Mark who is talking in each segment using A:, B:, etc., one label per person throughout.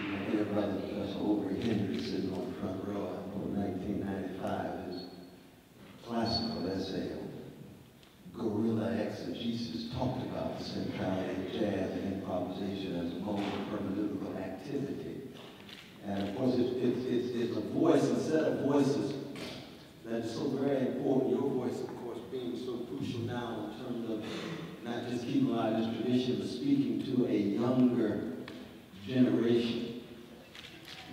A: dear brother Professor Aubrey Henry sitting on the front row. I know 1995, his classical essay on guerrilla exegesis talked about the centrality of jazz and improvisation as a mode of hermeneutical activity. And of course, it's a voice, a set of voices that's so very important. Your voice, of course, being so crucial now in terms of not just keeping alive this tradition, but speaking to a younger generation.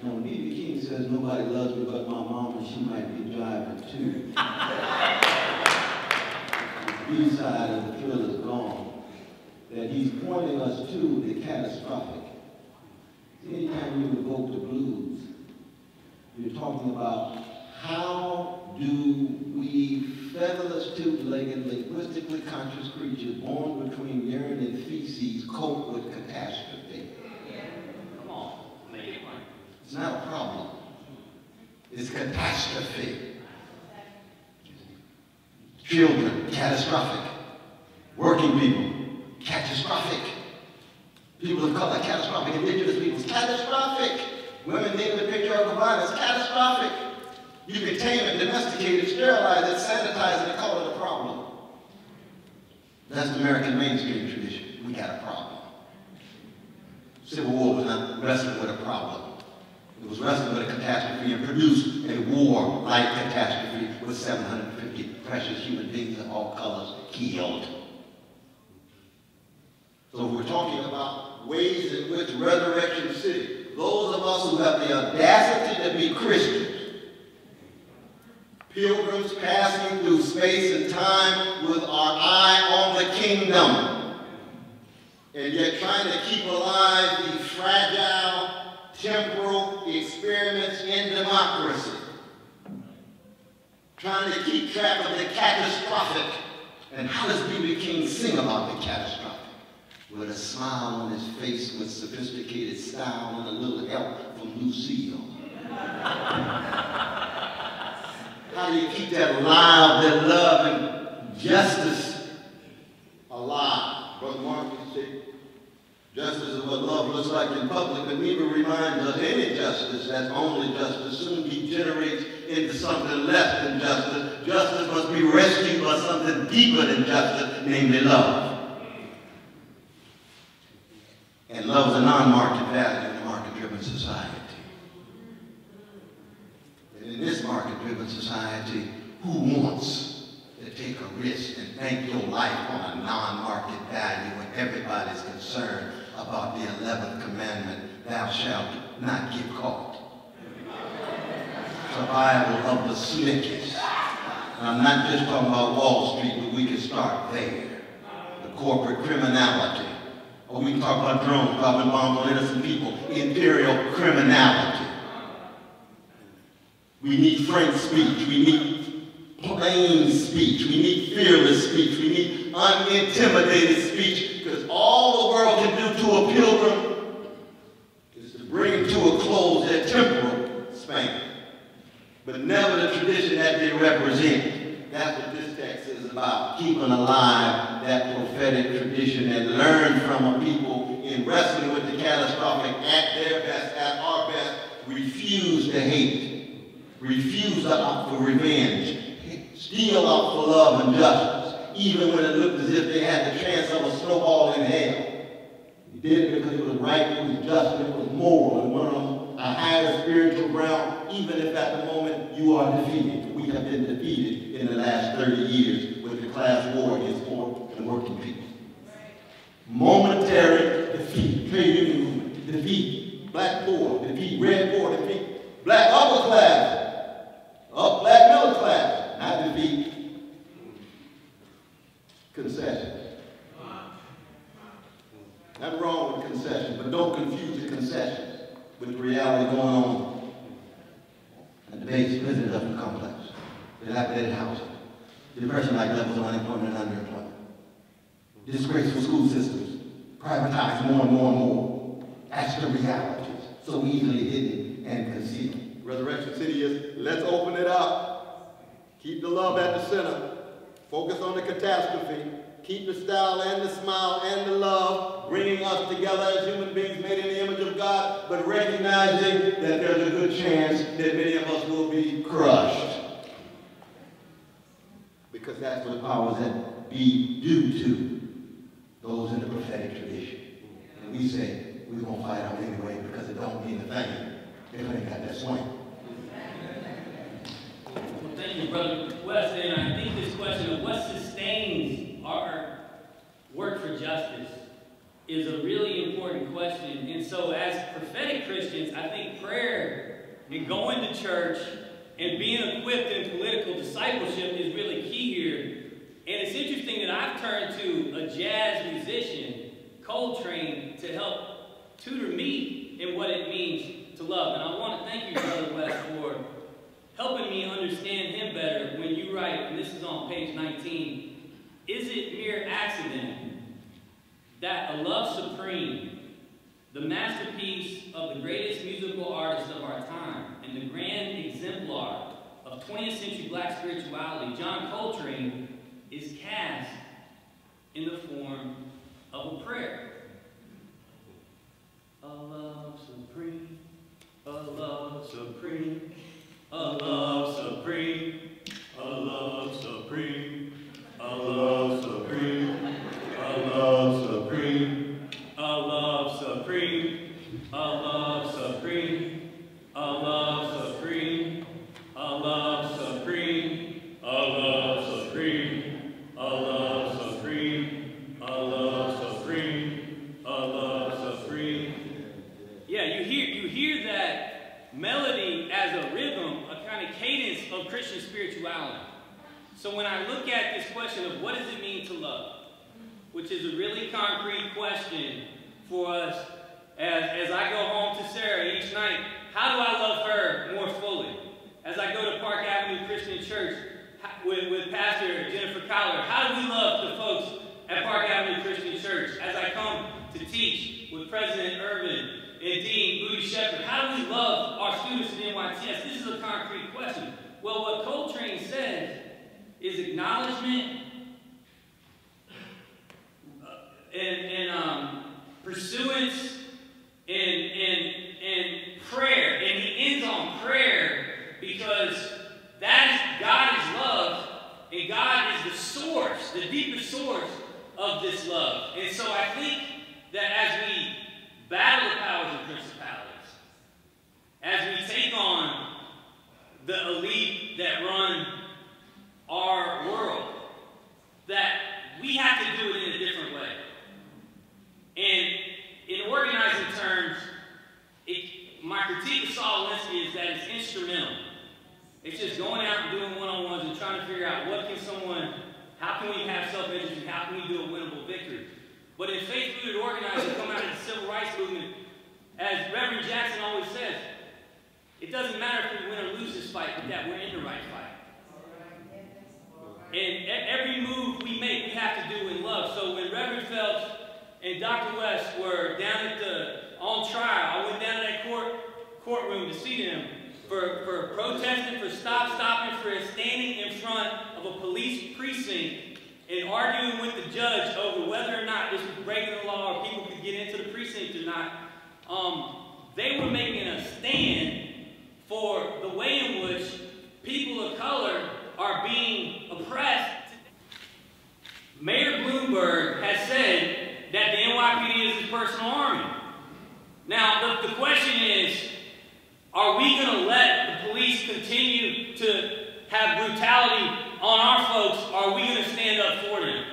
A: Now, when B.B. King says nobody loves me but my mama, she might be driving too. The B-side of the thrill is gone. That he's pointing us to the catastrophic. Anytime you evoke the blues, you're talking about how do we, featherless, two-legged, linguistically conscious creatures born between urine and feces, cope with catastrophe. Come on, make it right. It's not a problem. It's catastrophe. Children, catastrophic. Working people, catastrophic. People of color, catastrophic. Indigenous peoples, catastrophic. Women named the patriarchal violence, catastrophic. You can tame it, domesticate it, sterilize it, sanitize it, and call it a problem. That's the American mainstream tradition. We got a problem. Civil War was not wrestling with a problem. It was wrestling with a catastrophe and produced a war-like catastrophe with 750 precious human beings of all colors killed. So we're talking about ways in which Resurrection City, those of us who have the audacity to be Christians, pilgrims passing through space and time with our eye on the kingdom, and yet trying to keep alive these fragile, temporal experiments in democracy, trying to keep track of the catastrophic. And how does B.B. King sing about the catastrophic? With a smile on his face, with sophisticated style, and a little help from Lucille. How do you keep that alive, that love and justice alive? Brother Mark used to say, justice is what love looks like in public, but neither reminds us any justice that's only justice soon degenerates into something less than justice. Justice must be rescued by something deeper than justice, namely love. And love is a non-market value in a market-driven society. And in this market-driven society, who wants to take a risk and bank your life on a non-market value when everybody's concerned about the 11th commandment, thou shalt not get caught? Survival of the slickest. And I'm not just talking about Wall Street, but we can start there. The corporate criminality. Or we can talk about drones dropping bombs on innocent people. Imperial criminality. We need frank speech. We need plain speech. We need fearless speech. We need unintimidated speech. Because all the world can do to a pilgrim is to bring to a close their temporal span, but never the tradition that they represent. That's what this text is about. Keeping alive that prophetic tradition and learn from a people in wrestling with the catastrophic at their best, at our best, refuse to hate, refuse to opt for revenge, steal out for love and justice, even when it looked as if they had the chance of a snowball in hell. They did it because it was right, it was just, and it was moral, and went on a higher spiritual ground, even if at the moment you are defeated. We have been defeated in the last 30 years with the class war against poor and working people. Momentary defeat, trade union movement, defeat, black poor, defeat, red poor, defeat, black upper class, black middle class, not defeat, concessions. Nothing wrong with concessions, but don't confuse the concessions with the reality going on at the base business of the complex. Dilapidated housing, depression-like levels of unemployment and underemployment, disgraceful school systems, privatized more and more and more. That's the realities, so easily hidden and concealed. Resurrection City is, let's open it up. Keep the love at the center. Focus on the catastrophe. Keep the style and the smile and the love, bringing us together as human beings made in the image of God, but recognizing recognizing that there's a good chance that many of us will be crushed. Because that's what the powers that be do to those in the prophetic tradition. And we say, we're going to fight out anyway because it don't mean a thing if it ain't got that swing.
B: Well, thank you, Brother West. And I think this question of what sustains our work for justice is a really important question. And so as prophetic Christians, I think prayer and going to church and being equipped in political discipleship is really key here. And it's interesting that I've turned to a jazz musician, Coltrane, to help tutor me in what it means to love. And I want to thank you, Brother West, for helping me understand him better when you write, and this is on page 19, is it mere accident that a love supreme, the masterpiece of the greatest musical artist of our time, and the grand exemplar of 20th century black spirituality, John Coltrane, is cast in the form of a prayer? A love supreme, a love supreme, a love supreme, a love supreme, a love supreme, a love supreme, a love supreme, a love supreme, a love supreme, a love supreme, a love supreme, a love supreme, a love supreme, a love supreme. Yeah, you hear that melody as a rhythm, a kind of cadence of Christian spirituality. So when I look at this question of what does it mean to love, which is a really concrete question for us as I go home to Sarah each night, how do I love her more fully? As I go to Park Avenue Christian Church with Pastor Jennifer Collier, how do we love the folks at Park Avenue Christian Church? As I come to teach with President Irvin and Dean Booty Shepherd, how do we love our students at NYTS? This is a concrete question. Well, what Coltrane says is acknowledgement and pursuance and prayer. And he ends on prayer because God is love, and God is the source, the deepest source of this love. And so I think that as we battle the powers and principalities, as we take on the elite that run our world, that we have to do it in a different way. And in organizing terms, my critique of Saul Alinsky is that it's instrumental. It's just going out and doing one-on-ones and trying to figure out how can we have self-interest and how can we do a winnable victory. But in faith-rooted organizing, come out of the civil rights movement, as Reverend Jackson always says, it doesn't matter if we win or lose this fight, but that we're in the right fight. And every move we make, we have to do in love. So when Reverend Phelps and Dr. West were down on trial, I went down to that courtroom to see them for protesting, for stopping, for standing in front of a police precinct and arguing with the judge over whether or not this was breaking the law or people could get into the precinct or not. They were making a stand for the way in which people of color are being oppressed. Mayor Bloomberg has said that the NYPD is his personal army. Now, the question is, are we going to let the police continue to have brutality on our folks, or are we going to stand up for them?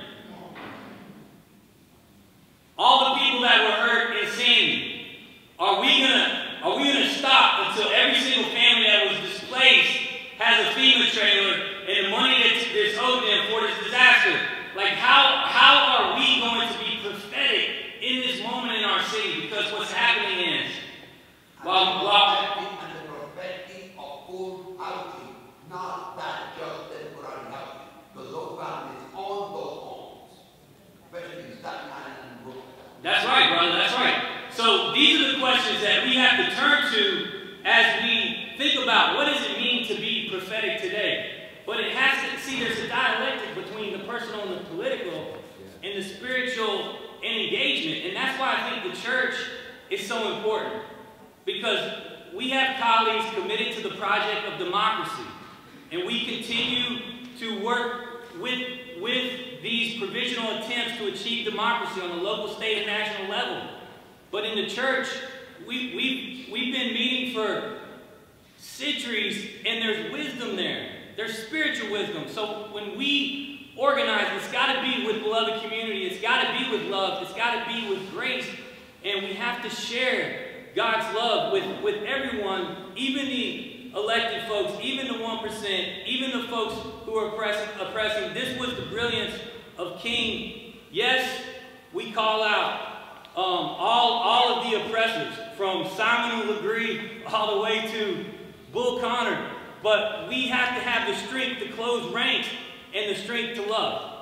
B: All the people that were hurt in Sandy, are we gonna stop until every single family that was displaced has a FEMA trailer and the money that's owed them for this disaster? Like, how are we going to be prophetic in this moment in our city? Because what's happening is, while
C: the prophetic of full housing, not that just temporary housing, because those families own those homes, especially Staten Island and Brooklyn.
B: That's right, brother. That's right. So these are the questions that we have to turn to as we think about what does it mean to be prophetic today. But it has to, see, there's a dialectic between the personal and the political and the spiritual and engagement. And that's why I think the church is so important.
D: because we have colleagues committed to the project of democracy, and we continue to work with these provisional attempts to achieve democracy on the local, state, and national level. But in the church, we've been meeting for centuries, and there's wisdom there. There's spiritual wisdom. So when we organize, it's got to be with beloved community. It's got to be with love. It's got to be with grace. And we have to share God's love with everyone, even the elected folks, even the 1%, even the folks who are oppressing. This was the brilliance of King. Yes, we call out all of the oppressors, from Simon Legree all the way to Bull Connor. But we have to have the strength to close ranks and the strength to love.